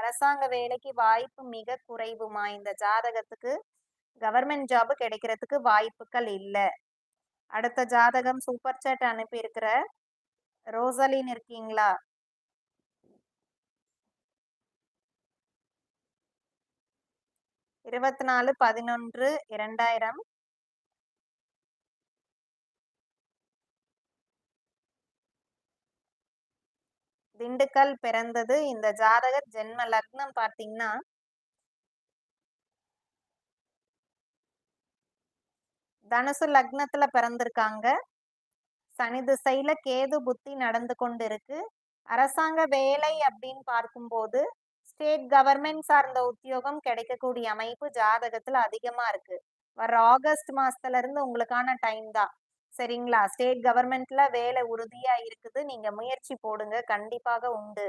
அரசாங்க வேலைக்கு வாய்ப்பு மிக குறைவுமா இந்த ஜாதகத்துக்கு. கவர்மெண்ட் ஜாப் கிடைக்கிறதுக்கு வாய்ப்புகள் இல்ல. அடுத்த ஜாதகம் சூப்பர் சாட் அனுப்பியிருக்கிற ரோசலின் இருக்கீங்களா? 24/11/2000. திண்டுக்கல் பிறந்தது. இந்த ஜாதகர் ஜென்ம லக்னம் பார்த்தீங்கன்னா தனுசு லக்னத்துல பிறந்திருக்காங்க. சனி திசையில கேது புத்தி நடந்து கொண்டு இருக்கு. அரசாங்க வேலை அப்படின்னு பார்க்கும்போது ஸ்டேட் கவர்மெண்ட் சார்ந்த உத்தியோகம் கிடைக்கக்கூடிய அமைப்பு ஜாதகத்துல அதிகமா இருக்கு. வர ஆகஸ்ட் மாசத்துல இருந்து உங்களுக்கான டைம் தான். சரிங்களா? ஸ்டேட் கவர்மெண்ட்ல வேலை உறுதியா இருக்குது. நீங்க முயற்சி போடுங்க. கண்டிப்பாக உண்டு.